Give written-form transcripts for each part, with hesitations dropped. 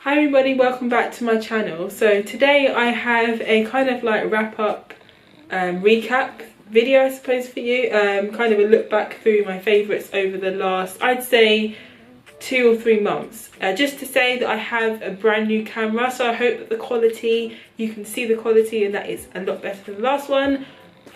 Hi everybody, welcome back to my channel. So today I have a kind of like wrap up recap video I suppose for you, kind of a look back through my favourites over the last, I'd say 2 or 3 months. Just to say that I have a brand new camera, so I hope that the quality, you can see the quality and that it's a lot better than the last one.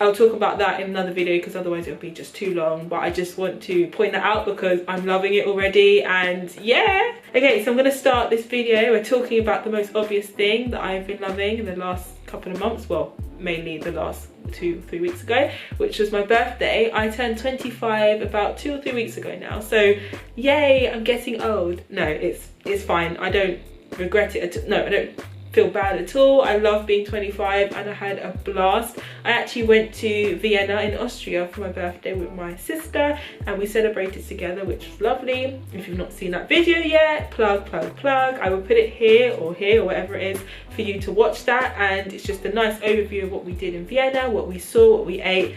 I'll talk about that in another video because otherwise it'll be just too long, but I just want to point that out because I'm loving it already. And yeah, okay, so I'm going to start this video by talking about the most obvious thing that I've been loving in the last couple of months, well mainly the last 2 or 3 weeks ago, which was my birthday. I turned 25 about 2 or 3 weeks ago now, so yay, I'm getting old. No, it's fine, I don't regret it no, I don't feel bad at all. I love being 25 and I had a blast. I actually went to Vienna in Austria for my birthday with my sister and we celebrated together, which was lovely. If you've not seen that video yet, plug. I will put it here or whatever it is for you to watch that, and it's just a nice overview of what we did in Vienna, what we saw, what we ate.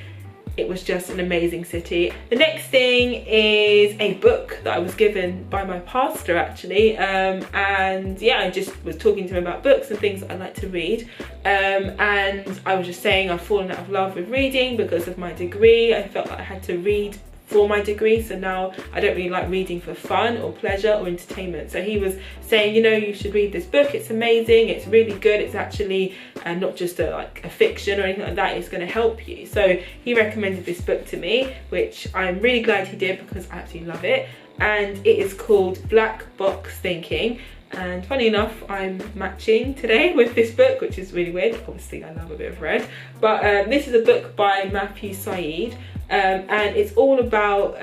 It was just an amazing city. The next thing is a book that I was given by my pastor actually, and yeah, I just was talking to him about books and things that I like to read, and I was just saying I've fallen out of love with reading because of my degree. I felt like I had to read for my degree, so now I don't really like reading for fun or pleasure or entertainment. So he was saying, you know, you should read this book, it's amazing, it's really good, it's actually not just a fiction or anything like that, it's going to help you. So he recommended this book to me, which I'm really glad he did because I absolutely love it, and it is called Black Box Thinking. And funny enough, I'm matching today with this book, which is really weird. Obviously I love a bit of red, but this is a book by Matthew Syed, and it's all about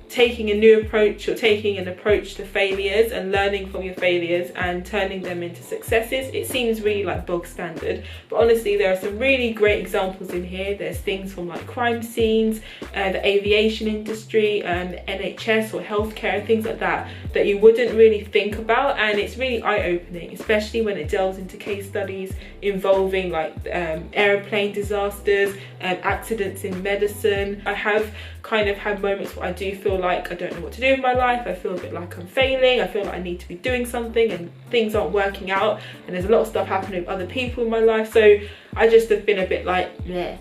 taking a new approach, or taking an approach to failures and learning from your failures and turning them into successes. It seems really like bog standard, but honestly there are some really great examples in here. There's things from like crime scenes, the aviation industry, NHS or healthcare, things like that that you wouldn't really think about, and it's really eye-opening, especially when it delves into case studies involving like airplane disasters, accidents in medicine. I have kind of had moments where I do feel like I don't know what to do with my life. I feel a bit like I'm failing. I feel like I need to be doing something and things aren't working out, and there's a lot of stuff happening with other people in my life, so I just have been a bit like meh.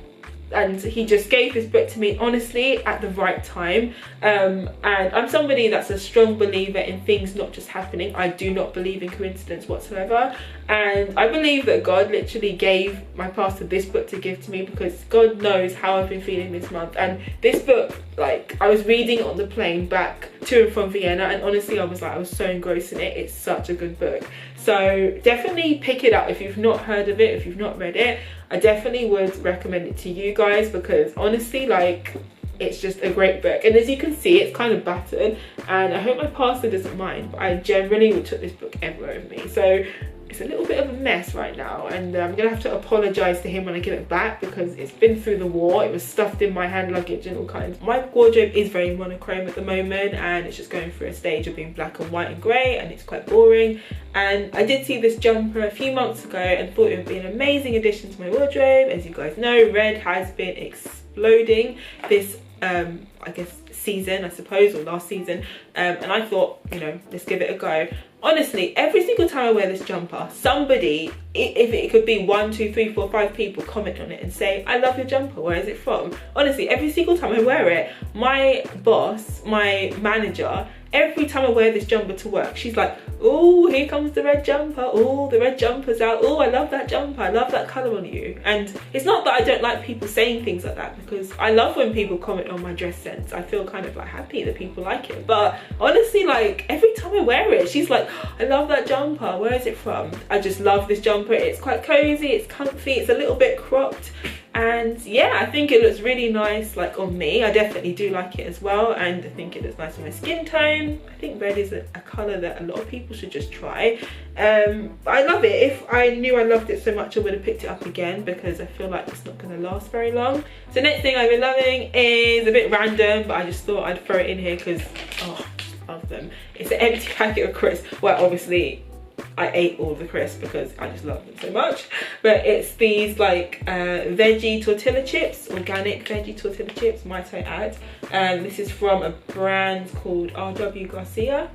And he just gave this book to me honestly at the right time, and I'm somebody that's a strong believer in things not just happening. I do not believe in coincidence whatsoever, and I believe that God literally gave my pastor this book to give to me because God knows how I've been feeling this month. And this book, like, I was reading it on the plane back to and from Vienna, and honestly I was so engrossed in it. It's such a good book, so definitely pick it up if you've not heard of it, if you've not read it. I definitely would recommend it to you guys because honestly, like, it's just a great book. And as you can see, it's kind of battered, and I hope my pastor doesn't mind, but I generally would took this book everywhere with me. So it's a little bit of a mess right now, and I'm gonna have to apologize to him when I give it back because it's been through the war. It was stuffed in my hand luggage and all kinds. My wardrobe is very monochrome at the moment, and it's just going through a stage of being black and white and grey, and it's quite boring. And I did see this jumper a few months ago and thought it would be an amazing addition to my wardrobe. As you guys know, red has been exploding this I guess season, I suppose, or last season, and I thought, you know, let's give it a go. Honestly, every single time I wear this jumper, somebody, if it could be 1, 2, 3, 4, 5 people, comment on it and say, I love your jumper, where is it from? Honestly, every single time I wear it, my boss, my manager, every time I wear this jumper to work, she's like, oh, here comes the red jumper, oh, the red jumper's out, oh, I love that jumper, I love that colour on you. And it's not that I don't like people saying things like that, because I love when people comment on my dress sense. I feel kind of like happy that people like it, but honestly, like, every time I wear it, she's like, I love that jumper, where is it from? I just love this jumper. It's quite cozy, it's comfy, it's a little bit cropped, and yeah, I think it looks really nice, like, on me. I definitely do like it as well, and I think it looks nice on my skin tone. I think red is a colour that a lot of people should just try. I love it. If I knew I loved it so much, I would have picked it up again because I feel like it's not going to last very long. So next thing I've been loving is a bit random, but I just thought I'd throw it in here because, oh, I just love them. It's an empty packet of crisps. Well, obviously I ate all the crisps because I just love them so much, but it's these like veggie tortilla chips, organic veggie tortilla chips, might I add. This is from a brand called RW Garcia.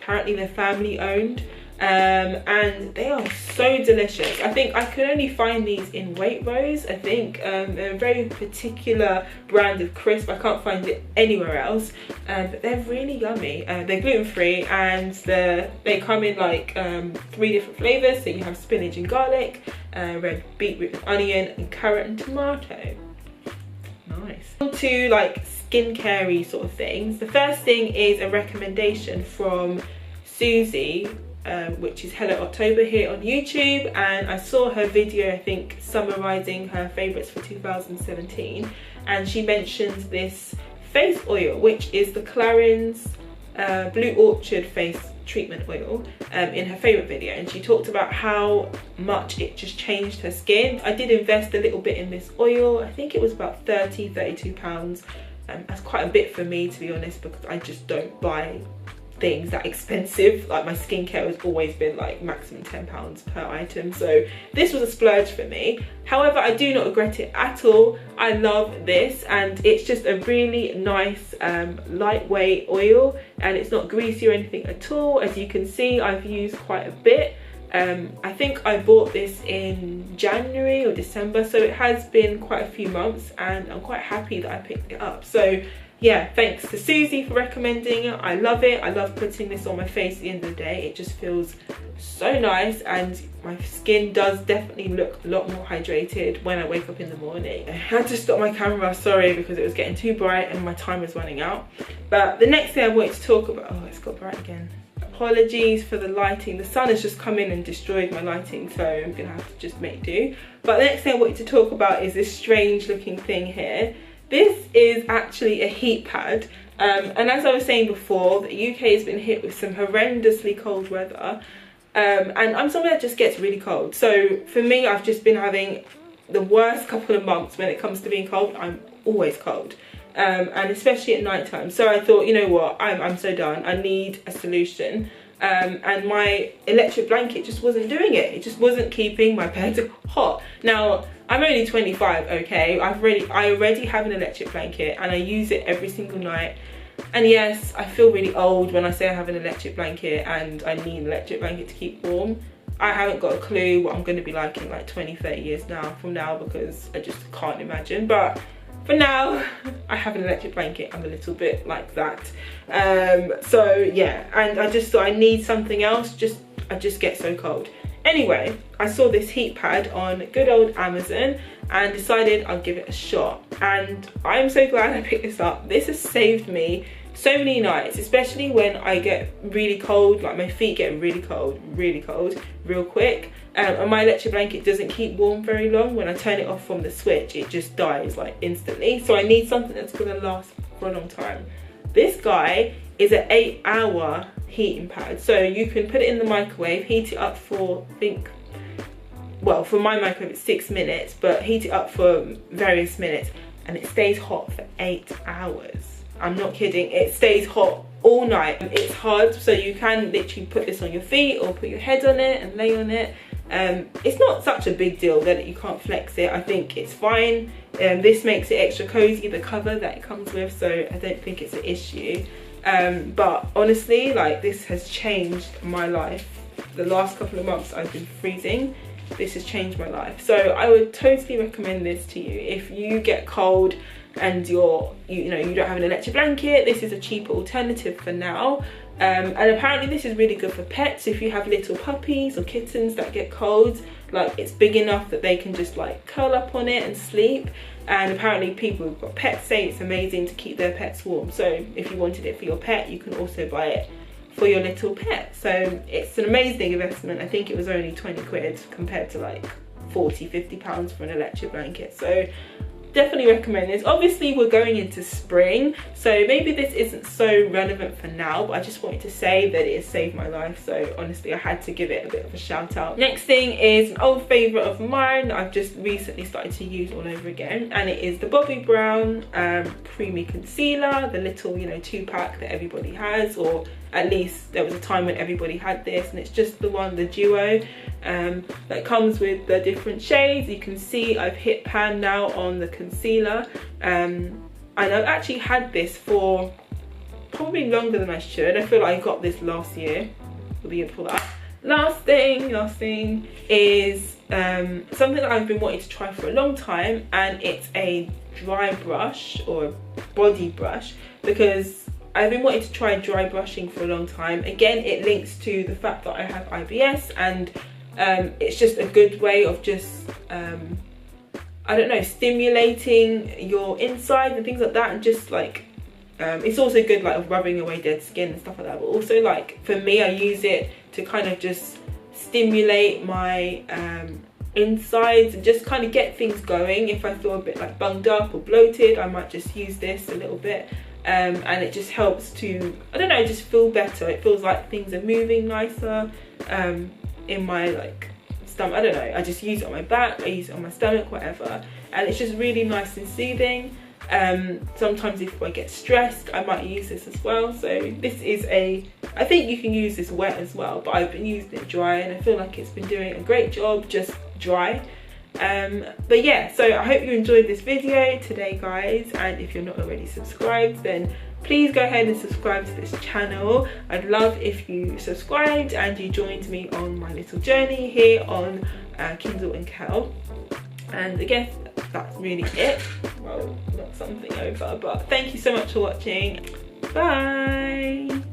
Apparently they're family owned, and they are so delicious. I think I could only find these in Waitrose. I think they're a very particular brand of crisp. I can't find it anywhere else, but they're really yummy. They're gluten-free, and they come in like 3 different flavors. So you have spinach and garlic, red beetroot and onion, and carrot and tomato. Nice. On to like skincare-y sort of things. The first thing is a recommendation from Susie, which is Hello October here on YouTube, and I saw her video, I think, summarising her favourites for 2017, and she mentions this face oil, which is the Clarins Blue Orchid face treatment oil, in her favourite video, and she talked about how much it just changed her skin. I did invest a little bit in this oil. I think it was about £32. That's quite a bit for me, to be honest, because I just don't buy things that expensive. Like, my skincare has always been like maximum £10 per item, so this was a splurge for me. However, I do not regret it at all. I love this, and it's just a really nice lightweight oil, and it's not greasy or anything at all. As you can see, I've used quite a bit. I think I bought this in January or December, so it has been quite a few months, and I'm quite happy that I picked it up. So yeah, thanks to Susie for recommending it. I love it. I love putting this on my face at the end of the day. It just feels so nice, and my skin does definitely look a lot more hydrated when I wake up in the morning. I had to stop my camera, sorry, because it was getting too bright and my time was running out. But the next thing I wanted to talk about, oh, it's got bright again. Apologies for the lighting. The sun has just come in and destroyed my lighting, so I'm gonna have to just make do. But the next thing I wanted to talk about is this strange looking thing here. This is actually a heat pad, and as I was saying before, the UK has been hit with some horrendously cold weather, and I'm someone that just gets really cold. So for me, I've just been having the worst couple of months when it comes to being cold. I'm always cold, and especially at night time. So I thought, you know what, I'm so done. I need a solution. And my electric blanket just wasn't doing it. It just wasn't keeping my bed hot. Now, I'm only 25, okay? I already have an electric blanket, and I use it every single night. And yes, I feel really old when I say I have an electric blanket and I need an electric blanket to keep warm. I haven't got a clue what I'm going to be like in like 20-30 years from now, because I just can't imagine. But for now, I have an electric blanket. I'm a little bit like that. So yeah, and I just thought I need something else. I just get so cold. Anyway, I saw this heat pad on good old Amazon and decided I'll give it a shot. And I'm so glad I picked this up. This has saved me so many nights, especially when I get really cold, like my feet get really cold, real quick. And my electric blanket doesn't keep warm very long. When I turn it off from the switch, it just dies like instantly. So I need something that's gonna last for a long time. This guy is an 8-hour heating pad. So you can put it in the microwave, heat it up for, I think, well, for my microwave it's 6 minutes, but heat it up for various minutes, and it stays hot for 8 hours. I'm not kidding, it stays hot all night. It's hard, so you can literally put this on your feet or put your head on it and lay on it. It's not such a big deal that you can't flex it. I think it's fine. This makes it extra cozy, the cover that it comes with, so I don't think it's an issue. But honestly, like, this has changed my life. The last couple of months I've been freezing. This has changed my life. So I would totally recommend this to you. If you get cold and you don't have an electric blanket, this is a cheaper alternative for now. And apparently this is really good for pets. If you have little puppies or kittens that get colds, like, it's big enough that they can just like curl up on it and sleep. And apparently people who've got pets say it's amazing to keep their pets warm. So if you wanted it for your pet, you can also buy it for your little pet. So it's an amazing investment. I think it was only 20 quid compared to like 40-50 pounds for an electric blanket. So definitely recommend this. Obviously we're going into spring, so maybe this isn't so relevant for now, but I just wanted to say that it has saved my life, so honestly I had to give it a bit of a shout out. Next thing is an old favourite of mine I've just recently started to use all over again, and it is the Bobbi Brown Creamy Concealer, the little 2-pack that everybody has, or at least there was a time when everybody had this, and it's just the one, the duo, that comes with the different shades. You can see I've hit pan now on the concealer, and I've actually had this for probably longer than I should. I feel like I got this last year or the year before that. Last thing is something that I've been wanting to try for a long time, and it's a dry brush or a body brush, because I've been wanting to try dry brushing for a long time. Again, it links to the fact that I have IBS, and it's just a good way of just I don't know, stimulating your insides and things like that, and just like it's also good like of rubbing away dead skin and stuff like that. But also, like, for me, I use it to kind of just stimulate my insides and just kind of get things going. If I feel a bit like bunged up or bloated, I might just use this a little bit, and it just helps to, I don't know, just feel better. It feels like things are moving nicer in my like stomach. I don't know, I just use it on my back, I use it on my stomach, whatever, and it's just really nice and soothing. Sometimes if I get stressed, I might use this as well. So this is I think you can use this wet as well, but I've been using it dry, and I feel like it's been doing a great job just dry. But yeah, so I hope you enjoyed this video today, guys, and if you're not already subscribed, then please go ahead and subscribe to this channel. I'd love if you subscribed and you joined me on my little journey here on Kindle and Kel. And I guess that's really it. Well, not something over, but thank you so much for watching. Bye.